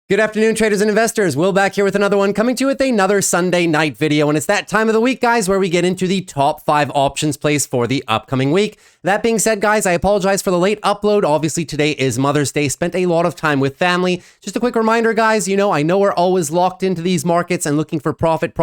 Good afternoon, traders and investors. Will back here with another one, coming to you with another Sunday night video. And it's that time of the week, guys, where we get into the top 5 options plays for the upcoming week. That being said, guys, I apologize for the late upload. Obviously, today is Mother's Day. Spent a lot of time with family. Just a quick reminder, guys, I know we're always locked into these markets and looking for profit,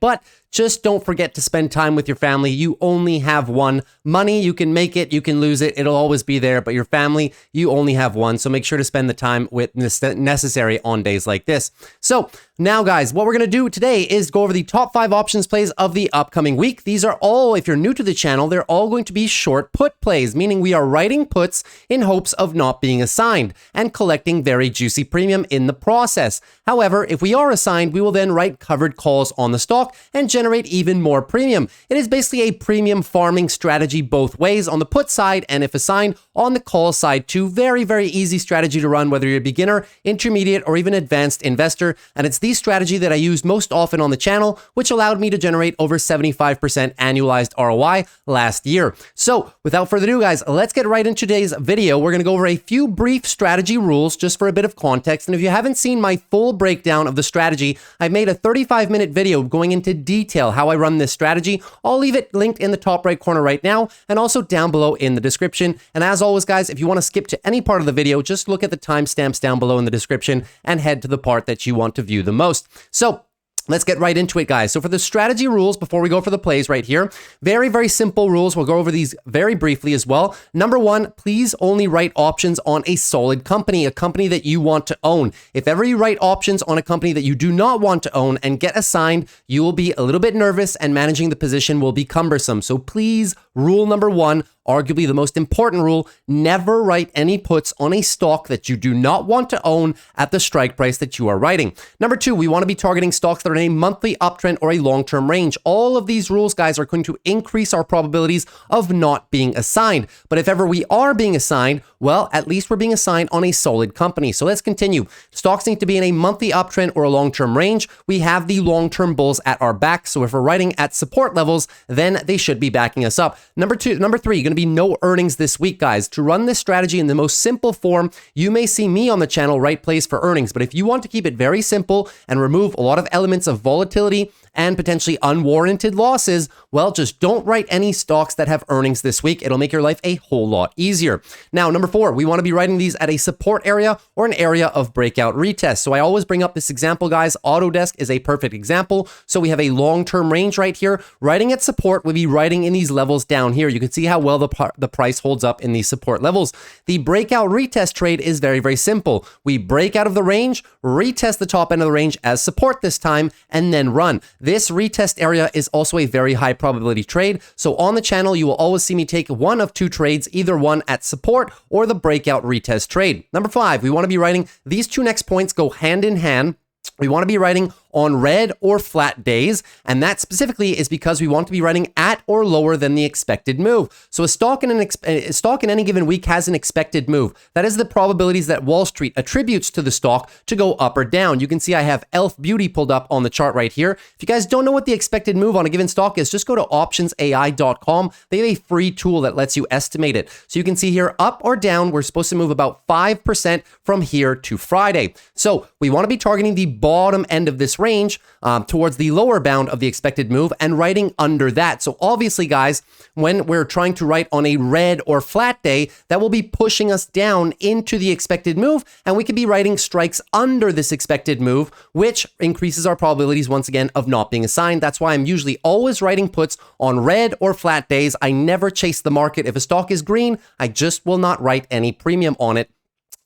but just don't forget to spend time with your family. You only have one. Money, you can make it, you can lose it. It'll always be there, but your family, you only have one. So make sure to spend the time with necessary on days like this. So now, guys, what we're going to do today is go over the top 5 options plays of the upcoming week. These are all, if you're new to the channel, they're all going to be short put plays, meaning we are writing puts in hopes of not being assigned and collecting very juicy premium in the process. However, if we are assigned, we will then write covered calls on the stock and generate even more premium. It is basically a premium farming strategy both ways on the put side and if assigned on the call side too. Very, very easy strategy to run whether you're a beginner, intermediate, or even advanced investor. And it's the strategy that I use most often on the channel, which allowed me to generate over 75% annualized ROI last year. So without further ado, guys, let's get right into today's video. We're going to go over a few brief strategy rules just for a bit of context. And if you haven't seen my full breakdown of the strategy, I've made a 35-minute video going into detail how I run this strategy. I'll leave it linked in the top right corner right now and also down below in the description. And as always, guys, if you want to skip to any part of the video, just look at the timestamps down below in the description and head to the part that you want to view the most. So let's get right into it, guys. So for the strategy rules, before we go for the plays right here, very, very simple rules. We'll go over these very briefly as well. Number 1, please only write options on a solid company, a company that you want to own. If ever you write options on a company that you do not want to own and get assigned, you will be a little bit nervous and managing the position will be cumbersome. So please, rule number 1, arguably the most important rule, never write any puts on a stock that you do not want to own at the strike price that you are writing. Number 2, we want to be targeting stocks that are in a monthly uptrend or a long-term range. All of these rules, guys, are going to increase our probabilities of not being assigned. But if ever we are being assigned, well, at least we're being assigned on a solid company. So let's continue. Stocks need to be in a monthly uptrend or a long-term range. We have the long-term bulls at our back. So if we're writing at support levels, then they should be backing us up. Number 3, going to be no earnings this week, guys. To run this strategy in the most simple form, you may see me on the channel write plays for earnings, but if you want to keep it very simple and remove a lot of elements of volatility and potentially unwarranted losses, well, just don't write any stocks that have earnings this week. It'll make your life a whole lot easier. Now, number 4, we want to be writing these at a support area or an area of breakout retest. So I always bring up this example, guys. Autodesk is a perfect example. So we have a long-term range right here. Writing at support would be writing in these levels down here. You can see how well the price holds up in these support levels. The breakout retest trade is very, very simple. We break out of the range, retest the top end of the range as support this time, and then run. This retest area is also a very high probability trade. So on the channel, you will always see me take one of 2 trades, either one at support or the breakout retest trade. Number 5, we want to be writing these 2 next points go hand in hand. We want to be writing on red or flat days, and that specifically is because we want to be writing at or lower than the expected move. So a stock in any given week has an expected move. That is the probabilities that Wall Street attributes to the stock to go up or down. You can see I have Elf Beauty pulled up on the chart right here. If you guys don't know what the expected move on a given stock is, just go to optionsai.com. They have a free tool that lets you estimate it. So you can see here, up or down, we're supposed to move about 5% from here to Friday. So we want to be targeting the bottom end of this range towards the lower bound of the expected move and writing under that. So obviously, guys, when we're trying to write on a red or flat day, that will be pushing us down into the expected move, and we could be writing strikes under this expected move, which increases our probabilities once again of not being assigned. That's why I'm usually always writing puts on red or flat days. I never chase the market. If a stock is green, I just will not write any premium on it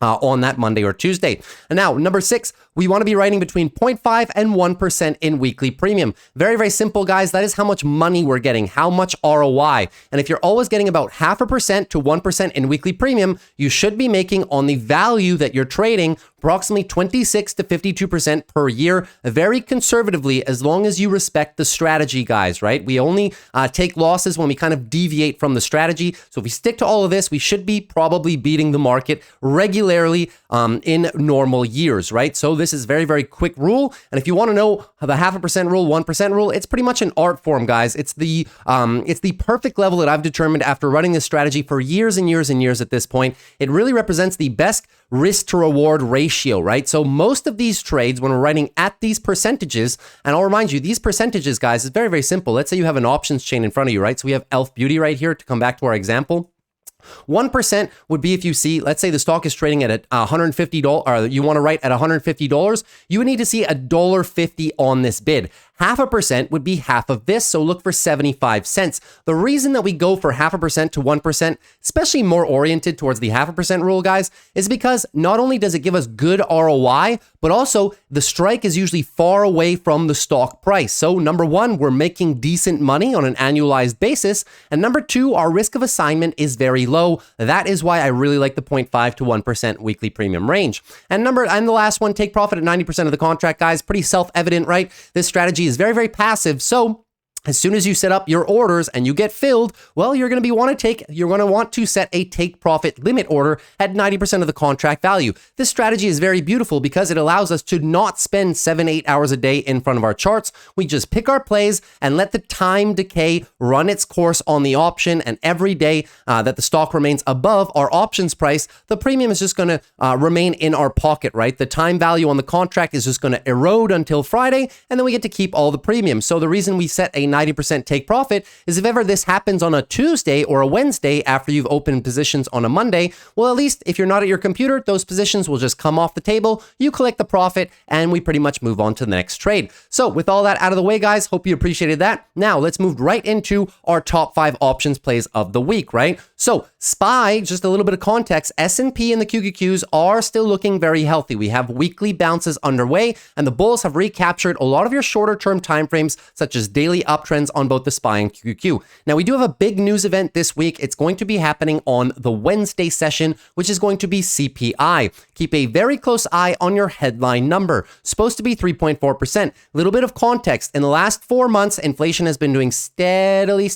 on that Monday or Tuesday. And now, number 6, we want to be writing between 0.5 and 1% in weekly premium. Very, very simple, guys. That is how much money we're getting, how much ROI. And if you're always getting about 0.5% to 1% in weekly premium, you should be making on the value that you're trading approximately 26 to 52% per year, very conservatively, as long as you respect the strategy, guys, right? We only take losses when we kind of deviate from the strategy. So if we stick to all of this, we should be probably beating the market regularly in normal years, right? So this is very, very quick rule. And if you want to know the 0.5% rule, 1% rule, it's pretty much an art form, guys. It's the perfect level that I've determined after running this strategy for years and years and years at this point. It really represents the best risk to reward ratio, right? So most of these trades, when we're writing at these percentages, and I'll remind you, these percentages, guys, is very, very simple. Let's say you have an options chain in front of you, right? So we have Elf Beauty right here to come back to our example. 1% would be if you see, let's say the stock is trading at $150, or you want to write at $150, you would need to see $1.50 on this bid. 0.5% would be half of this, so look for 75 cents. The reason that we go for 0.5% to 1%, especially more oriented towards the 0.5% rule, guys, is because not only does it give us good ROI, but also the strike is usually far away from the stock price. So number one, we're making decent money on an annualized basis. And number two, our risk of assignment is very low. That is why I really like the 0.5 to 1% weekly premium range. And the last one, take profit at 90% of the contract, guys. Pretty self-evident, right? This strategy is very, very passive. So as soon as you set up your orders and you get filled, well, you're going to want to set a take profit limit order at 90% of the contract value. This strategy is very beautiful because it allows us to not spend 7-8 hours a day in front of our charts. We just pick our plays and let the time decay run its course on the option. And every day that the stock remains above our options price, the premium is just going to remain in our pocket, right? The time value on the contract is just going to erode until Friday, and then we get to keep all the premium. So the reason we set a 90% take profit is if ever this happens on a Tuesday or a Wednesday after you've opened positions on a Monday, well, at least if you're not at your computer, those positions will just come off the table, you collect the profit, and we pretty much move on to the next trade. So with all that out of the way, guys, hope you appreciated that. Now let's move right into our top 5 options plays of the week, right? So SPY, just a little bit of context, S&P and the QQQs are still looking very healthy. We have weekly bounces underway, and the bulls have recaptured a lot of your shorter term timeframes, such as daily uptrends on both the SPY and QQQ. Now, we do have a big news event this week. It's going to be happening on the Wednesday session, which is going to be CPI. Keep a very close eye on your headline number. Supposed to be 3.4%. Little bit of context. In the last 4 months, inflation has been doing steadily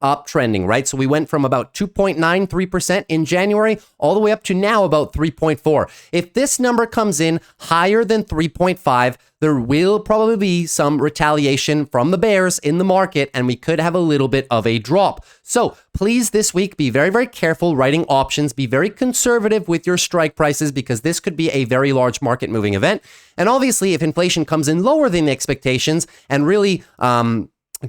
uptrending, right? So we went from about 2.93% in January all the way up to now about 3.4. If this number comes in higher than 3.5, there will probably be some retaliation from the bears in the market, and we could have a little bit of a drop. So please this week be very, very careful writing options. Be very conservative with your strike prices because this could be a very large market moving event. And obviously, if inflation comes in lower than the expectations and really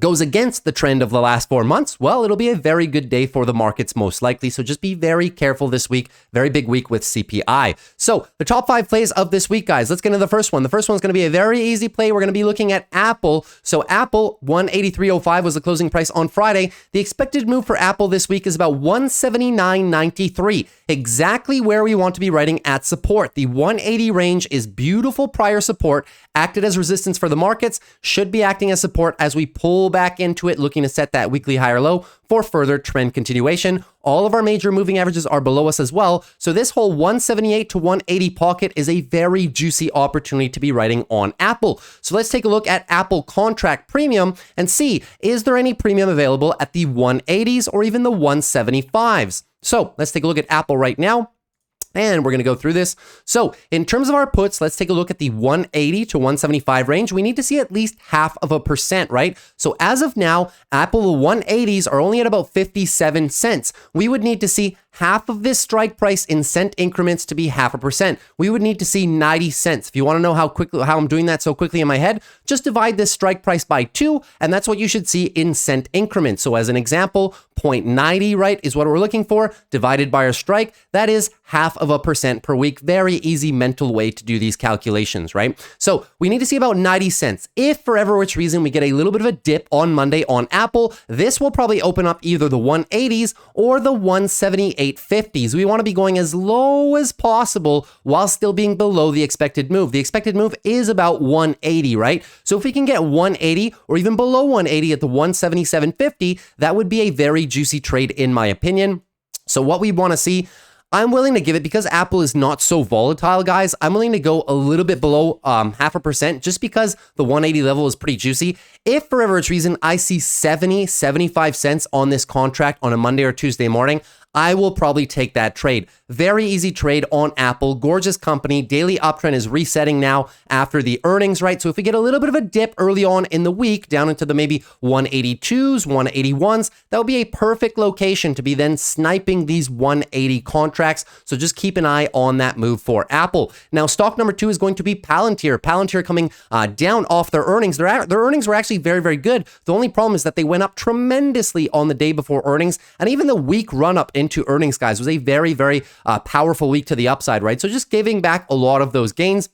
goes against the trend of the last 4 months, well, it'll be a very good day for the markets most likely. So just be very careful this week. Very big week with CPI. So the top 5 plays of this week, guys. Let's get into the first one. The first one's going to be a very easy play. We're going to be looking at Apple. So Apple, 183.05 was the closing price on Friday. The expected move for Apple this week is about 179.93, exactly where we want to be writing at support. The 180 range is beautiful prior support, acted as resistance for the markets, should be acting as support as we pull back into it, looking to set that weekly high or low for further trend continuation. All of our major moving averages are below us as well. So this whole 178 to 180 pocket is a very juicy opportunity to be writing on Apple. So let's take a look at Apple contract premium and see, is there any premium available at the 180s or even the 175s? So let's take a look at Apple right now. And we're going to go through this. So in terms of our puts, let's take a look at the 180 to 175 range. We need to see at least 0.5%, right? So as of now, Apple 180s are only at about 57 cents. We would need to see half of this strike price in cent increments to be 0.5%. We would need to see 90 cents. If you want to know how I'm doing that so quickly in my head, just divide this strike price by 2, and that's what you should see in cent increments. So as an example, 0.90, right, is what we're looking for, divided by our strike. That is 0.5% per week. Very easy mental way to do these calculations, right? So we need to see about 90 cents. If for ever which reason we get a little bit of a dip on Monday on Apple, this will probably open up either the 180s or the 178.50s. We want to be going as low as possible while still being below the expected move. The expected move is about 180, right? So if we can get 180 or even below 180 at the 177.50, that would be a very juicy trade in my opinion. So what we want to see, I'm willing to give it, because Apple is not so volatile, guys, I'm willing to go a little bit below 0.5% just because the 180 level is pretty juicy. If for whatever reason I see 75 cents on this contract on a Monday or Tuesday morning, I will probably take that trade. very easy trade on Apple. Gorgeous company. Daily uptrend is resetting now after the earnings, right? So if we get a little bit of a dip early on in the week down into the maybe 182s, 181s, that would be a perfect location to be then sniping these 180 contracts. So just keep an eye on that move for Apple. Now, stock number 2 is going to be Palantir. Palantir coming down off their earnings. Their earnings were actually very, very good. The only problem is that they went up tremendously on the day before earnings, and even the week run up into earnings, guys, was a very, very powerful week to the upside, right? So just giving back a lot of those gains.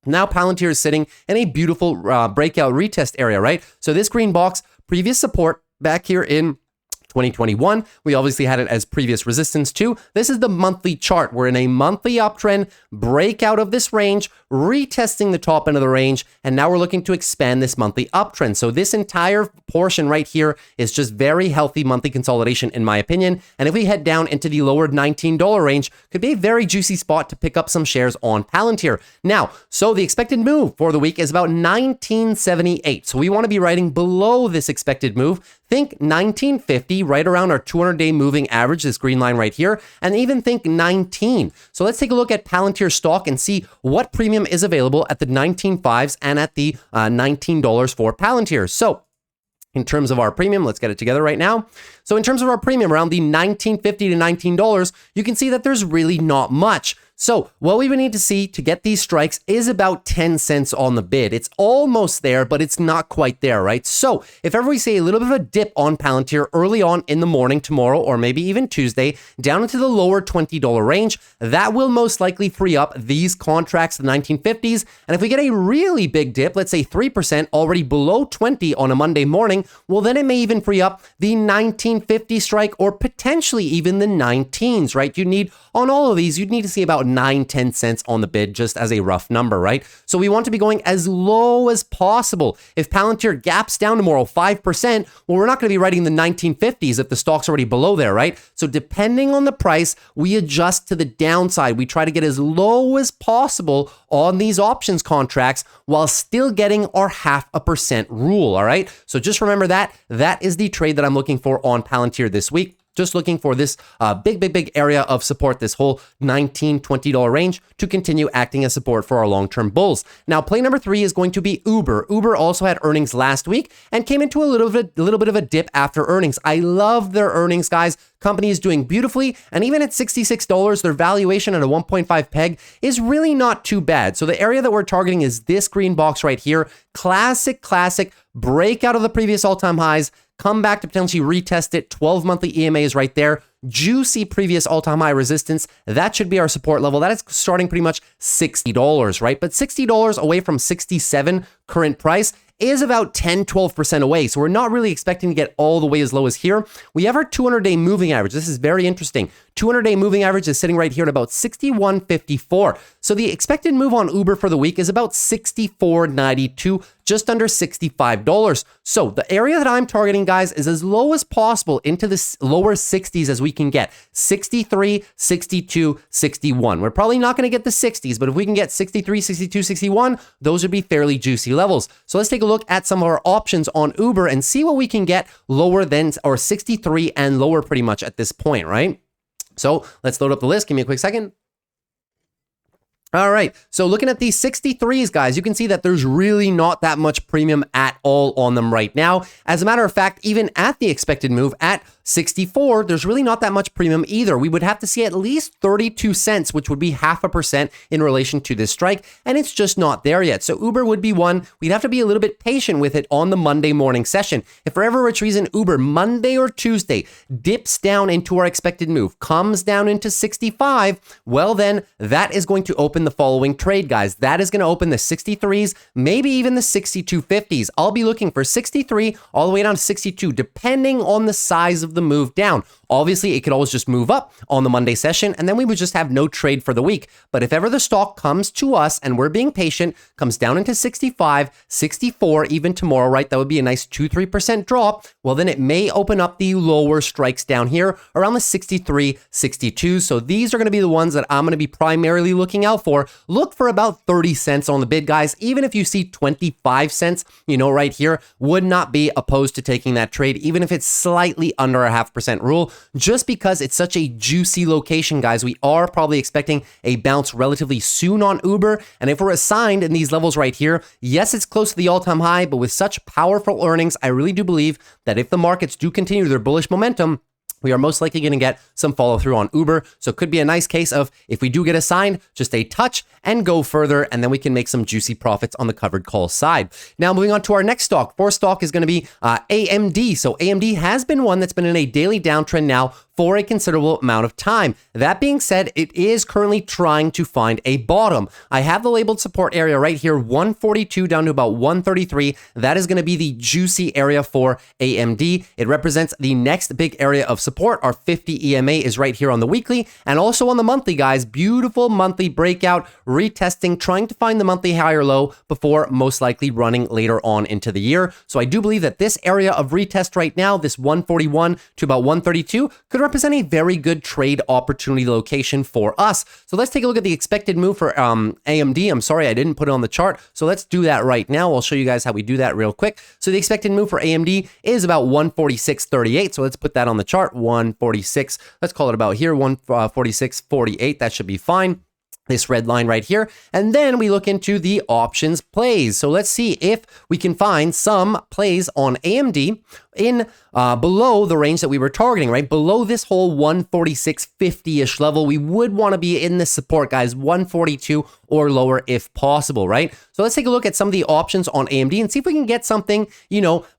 Now Palantir is sitting in a beautiful breakout retest area, right? So this green box, previous support back here in 2021. We obviously had it as previous resistance too. This is the monthly chart. We're in a monthly uptrend, breakout of this range, retesting the top end of the range, and now we're looking to expand this monthly uptrend. So this entire portion right here is just very healthy monthly consolidation in my opinion. And if we head down into the lower $19 range, could be a very juicy spot to pick up some shares on Palantir. Now, so the expected move for the week is about 1978. So we want to be riding below this expected move. Think 1950, right around our 200-day moving average, this green line right here, and even think 19. So let's take a look at Palantir stock and see what premium is available at the 19.5s and at the $19 for Palantir. So in terms of our premium, let's get it together right now. So in terms of our premium, around the $19.50 to $19, you can see that there's really not much. So what we would need to see to get these strikes is about 10 cents on the bid. It's almost there, but it's not quite there, right? So if ever we see a little bit of a dip on Palantir early on in the morning tomorrow, or maybe even Tuesday, down into the lower $20 range, that will most likely free up these contracts, the 1950s. And if we get a really big dip, let's say 3% already below 20 on a Monday morning, well, then it may even free up the 1950 strike or potentially even the 19s, right? You need, on all of these, you'd need to see about 9-10 cents on the bid, just as a rough number, right? So we want to be going as low as possible. If Palantir gaps down tomorrow 5%, well, we're not going to be writing the 1950s if the stock's already below there, right? So depending on the price, we adjust to the downside. We try to get as low as possible on these options contracts while still getting our 0.5% rule, all right? So just remember that. That is the trade that I'm looking for on Palantir this week. Just looking for this big area of support, this whole $19, $20 range to continue acting as support for our long-term bulls. Now, play number 3 is going to be Uber. Uber also had earnings last week and came into a little bit of a dip after earnings. I love their earnings, guys. Company is doing beautifully, and even at $66, their valuation at a 1.5 peg is really not too bad. So the area that we're targeting is this green box right here. Classic breakout of the previous all-time highs, come back to potentially retest it. 12 monthly EMA is right there. Juicy previous all-time high resistance. That should be our support level. That is starting pretty much $60, right? But $60 away from 67 current price is about 10-12% away. So we're not really expecting to get all the way as low as here. We have our 200-day moving average. This is very interesting. 200-day moving average is sitting right here at about 61.54. So the expected move on Uber for the week is about 64.92, just under $65. So the area that I'm targeting, guys, is as low as possible into the lower 60s as we can get. 63, 62, 61. We're probably not going to get the 60s, but if we can get 63, 62, 61, those would be fairly juicy levels. So let's take a look at some of our options on Uber and see what we can get lower than, or 63 and lower pretty much at this point, right? So let's load up the list. Give me a quick second. All right, so looking at these 63s, guys, you can see that there's really not that much premium at all on them right now. As a matter of fact, even at the expected move at 64, there's really not that much premium either. We would have to see at least 32 cents, which would be 0.5% in relation to this strike, and it's just not there yet. So Uber would be one. We'd have to be a little bit patient with it on the Monday morning session. If for whatever which reason Uber Monday or Tuesday dips down into our expected move, comes down into 65, well then that is going to open the following trade, guys. That is going to open the 63s, maybe even the 62.50s. I'll be looking for 63 all the way down to 62, depending on the size of the move down. Obviously, it could always just move up on the Monday session, and then we would just have no trade for the week. But if ever the stock comes to us and we're being patient, comes down into 65, 64, even tomorrow, right? That would be a nice 2-3% drop. Well, then it may open up the lower strikes down here around the 63, 62. So these are going to be the ones that I'm going to be primarily looking out Therefore, look for about 30 cents on the bid, guys. Even if you see 25 cents, right here, would not be opposed to taking that trade, even if it's slightly under a 0.5% rule, just because it's such a juicy location, guys. We are probably expecting a bounce relatively soon on Uber. And if we're assigned in these levels right here, yes, it's close to the all-time high, but with such powerful earnings, I really do believe that if the markets do continue their bullish momentum, we are most likely going to get some follow through on Uber. So it could be a nice case of, if we do get assigned, just a touch and go further, and then we can make some juicy profits on the covered call side. Now, moving on to our next stock. Fourth stock is going to be AMD. So AMD has been one that's been in a daily downtrend now for a considerable amount of time. That being said, it is currently trying to find a bottom. I have the labeled support area right here, 142 down to about 133. That is going to be the juicy area for AMD. It represents the next big area of support. Our 50 EMA is right here on the weekly and also on the monthly, guys. Beautiful monthly breakout, retesting, trying to find the monthly high or low before most likely running later on into the year. So I do believe that this area of retest right now, this 141 to about 132, could represent a very good trade opportunity location for us. So let's take a look at the expected move for AMD. I'm sorry, I didn't put it on the chart. So let's do that right now. I'll show you guys how we do that real quick. So the expected move for AMD is about 146.38. So let's put that on the chart, 146. Let's call it about here, 146.48. That should be fine. This red line right here. And then we look into the options plays. So let's see if we can find some plays on AMD in below the range that we were targeting, right? Below this whole 146.50-ish level, we would want to be in this support, guys, 142 or lower if possible, right? So let's take a look at some of the options on AMD and see if we can get something,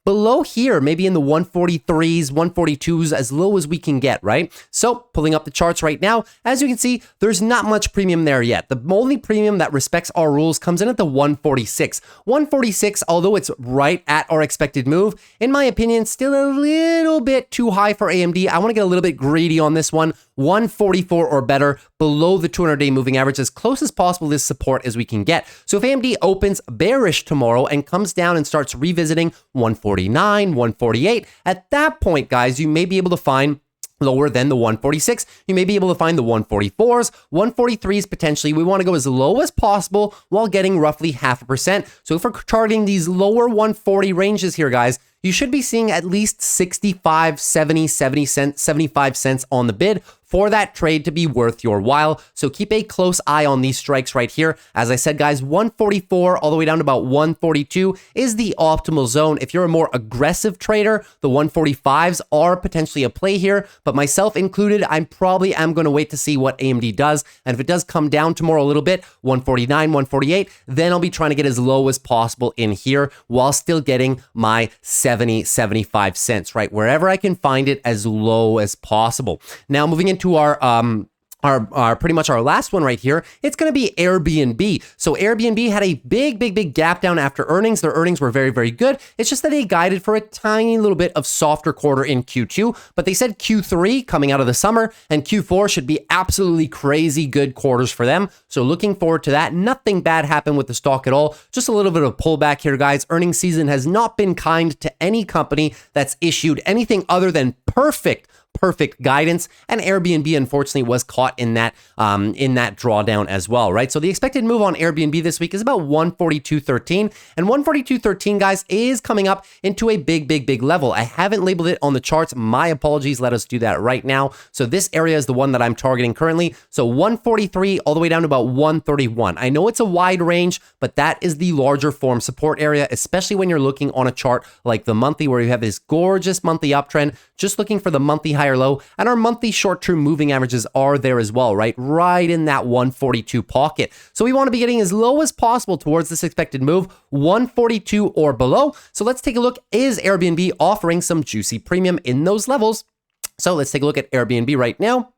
below here, maybe in the 143s, 142s, as low as we can get, right? So pulling up the charts right now, as you can see, there's not much premium there yet. The only premium that respects our rules comes in at the 146. 146, although it's right at our expected move, in my opinion, still a little bit too high for AMD. I want to get a little bit greedy on this one. 144 or better below the 200-day moving average, as close as possible to this support as we can get. So if AMD opens bearish tomorrow and comes down and starts revisiting 149, 148, at that point, guys, you may be able to find lower than the 146. You may be able to find the 144s, 143s potentially. We want to go as low as possible while getting roughly 0.5%. So if we're targeting these lower 140 ranges here, guys, you should be seeing at least 65, 70 cents, 75 cents on the bid for that trade to be worth your while. So keep a close eye on these strikes right here. As I said, guys, 144 all the way down to about 142 is the optimal zone. If you're a more aggressive trader, the 145s are potentially a play here, but myself included, I probably am going to wait to see what AMD does. And if it does come down tomorrow a little bit, 149, 148, then I'll be trying to get as low as possible in here while still getting my 70, 75 cents, right? Wherever I can find it as low as possible. Now, moving into our pretty much our last one right here, it's going to be Airbnb. So Airbnb had a big gap down after earnings. Their earnings were very, very good. It's just that they guided for a tiny little bit of softer quarter in Q2, but they said Q3 coming out of the summer and Q4 should be absolutely crazy good quarters for them. So looking forward to that. Nothing bad happened with the stock at all. Just a little bit of pullback here, guys. Earnings season has not been kind to any company that's issued anything other than perfect guidance, and Airbnb unfortunately was caught in that drawdown as well, right? So the expected move on Airbnb this week is about 142.13, and 142.13, guys, is coming up into a big level. I haven't labeled it on the charts. My apologies. Let us do that right now. So this area is the one that I'm targeting currently. So 143 all the way down to about 131. I know it's a wide range, but that is the larger form support area, especially when you're looking on a chart like the monthly, where you have this gorgeous monthly uptrend, just looking for the monthly high or low, and our monthly short-term moving averages are there as well, right? Right in that 142 pocket. So we want to be getting as low as possible towards this expected move, 142 or below. So let's take a look. Is Airbnb offering some juicy premium in those levels? So let's take a look at Airbnb right now.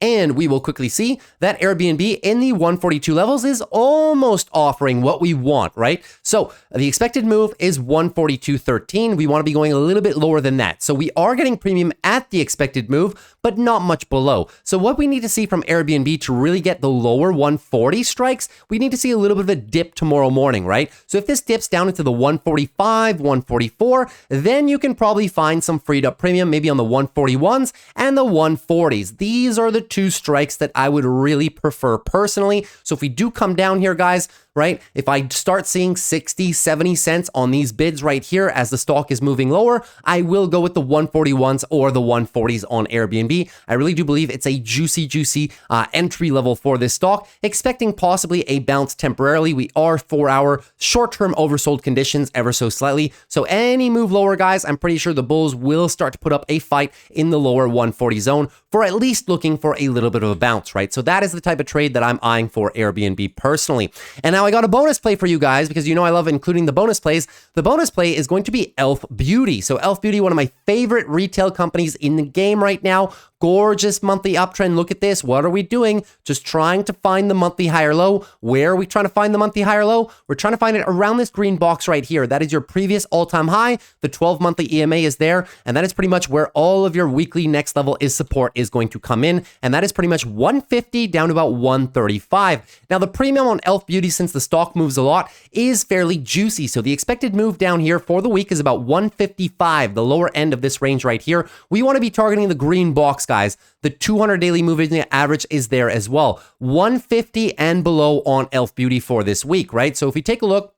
And we will quickly see that Airbnb in the 142 levels is almost offering what we want, right? So the expected move is 142.13. We want to be going a little bit lower than that. So we are getting premium at the expected move, but not much below. So what we need to see from Airbnb to really get the lower 140 strikes, we need to see a little bit of a dip tomorrow morning, right? So if this dips down into the 145, 144, then you can probably find some freed up premium, maybe on the 141s and the 140s. These are the two strikes that I would really prefer personally. So if we do come down here, guys, right, if I start seeing 60, 70 cents on these bids right here as the stock is moving lower, I will go with the 141s or the 140s on Airbnb. I really do believe it's a juicy entry level for this stock, expecting possibly a bounce temporarily. We are 4-hour short-term oversold conditions ever so slightly. So any move lower, guys, I'm pretty sure the bulls will start to put up a fight in the lower 140 zone for at least looking for a little bit of a bounce, right? So that is the type of trade that I'm eyeing for Airbnb personally. And now I got a bonus play for you guys because you know I love including the bonus plays. The bonus play is going to be Elf Beauty. So Elf Beauty, one of my favorite retail companies in the game right now. Gorgeous monthly uptrend. Look at this. What are we doing? Just trying to find the monthly higher low. Where are we trying to find the monthly higher low? We're trying to find it around this green box right here. That is your previous all-time high. The 12-monthly EMA is there, and that is pretty much where all of your weekly next level is support is going to come in, and that is pretty much 150 down to about 135. Now, the premium on Elf Beauty, since the stock moves a lot, is fairly juicy. So the expected move down here for the week is about 155, the lower end of this range right here. We want to be targeting the green box, guys. The 200 daily moving average is there as well. 150 and below on Elf Beauty for this week, right? So if we take a look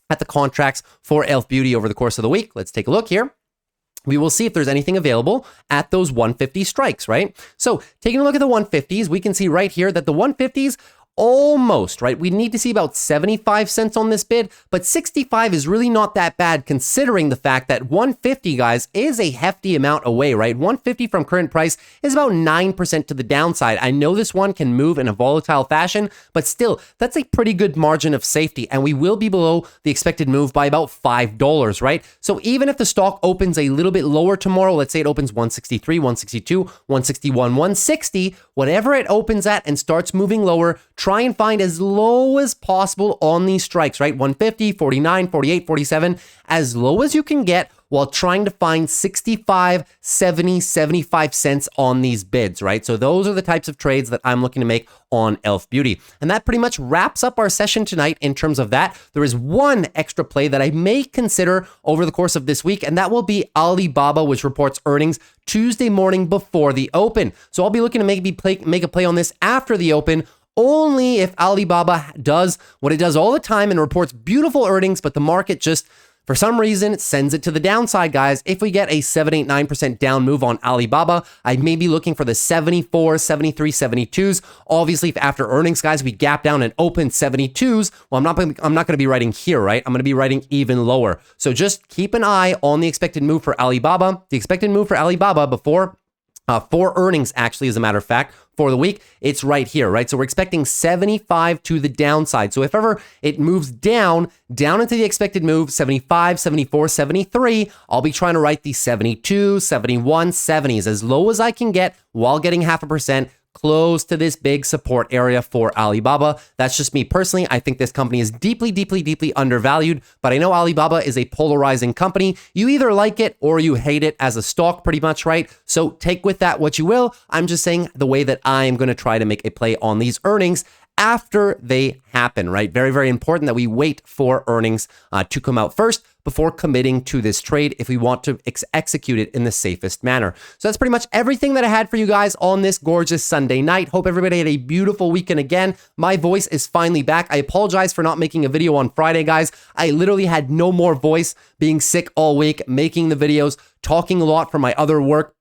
at the contracts for Elf Beauty over the course of the week, let's take a look here. We will see if there's anything available at those 150 strikes, right? So taking a look at the 150s, we can see right here that the 150s almost, right? We need to see about 75 cents on this bid, but 65 is really not that bad considering the fact that 150, guys, is a hefty amount away, right? 150 from current price is about 9% to the downside. I know this one can move in a volatile fashion, but still, that's a pretty good margin of safety, and we will be below the expected move by about $5, right? So even if the stock opens a little bit lower tomorrow, let's say it opens 163, 162, 161, 160, whatever it opens at and starts moving lower, try and find as low as possible on these strikes, right? 150, 49, 48, 47, as low as you can get while trying to find 65, 70, 75 cents on these bids, right? So those are the types of trades that I'm looking to make on Elf Beauty. And that pretty much wraps up our session tonight in terms of that. There is one extra play that I may consider over the course of this week, and that will be Alibaba, which reports earnings Tuesday morning before the open. So I'll be looking to make a play on this after the open, only if Alibaba does what it does all the time and reports beautiful earnings, but the market just, for some reason, it sends it to the downside, guys. If we get a 7, 8, 9% down move on Alibaba, I may be looking for the 74, 73, 72s. Obviously, if after earnings, guys, we gap down and open 72s, well, I'm not going to be writing here, right? I'm going to be writing even lower. So just keep an eye on the expected move for Alibaba. The expected move for Alibaba before for earnings, actually, as a matter of fact, for the week, it's right here, right? So we're expecting 75 to the downside. So if ever it moves down into the expected move, 75, 74, 73, I'll be trying to write the 72, 71, 70s as low as I can get while getting 0.5%. Close to this big support area for Alibaba. That's just me personally. I think this company is deeply undervalued, but I know Alibaba is a polarizing company. You either like it or you hate it as a stock pretty much, right? So take with that what you will. I'm just saying the way that I am going to try to make a play on these earnings after they happen, right? Very important that we wait for earnings to come out first before committing to this trade if we want to execute it in the safest manner. So that's pretty much everything that I had for you guys on this gorgeous Sunday night. Hope everybody had a beautiful weekend again. My voice is finally back. I apologize for not making a video on Friday, guys. I literally had no more voice, being sick all week, making the videos, talking a lot for my other work.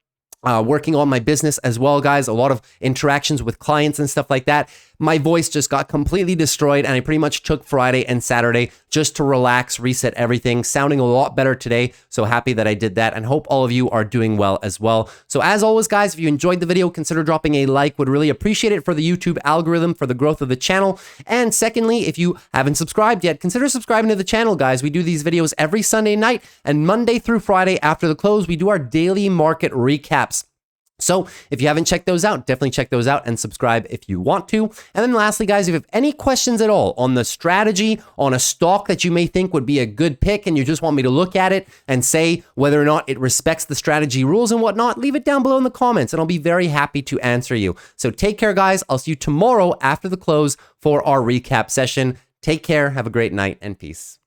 Working on my business as well, guys. A lot of interactions with clients and stuff like that. My voice just got completely destroyed, and I pretty much took Friday and Saturday just to relax, reset everything. Sounding a lot better today, so happy that I did that, and hope all of you are doing well as well. So as always, guys, if you enjoyed the video, consider dropping a like. Would really appreciate it for the YouTube algorithm, for the growth of the channel. And secondly, if you haven't subscribed yet, consider subscribing to the channel, guys. We do these videos every Sunday night, and Monday through Friday after the close, we do our daily market recaps. So if you haven't checked those out, definitely check those out and subscribe if you want to. And then lastly, guys, if you have any questions at all on the strategy, on a stock that you may think would be a good pick and you just want me to look at it and say whether or not it respects the strategy rules and whatnot, leave it down below in the comments and I'll be very happy to answer you. So take care, guys. I'll see you tomorrow after the close for our recap session. Take care. Have a great night and peace.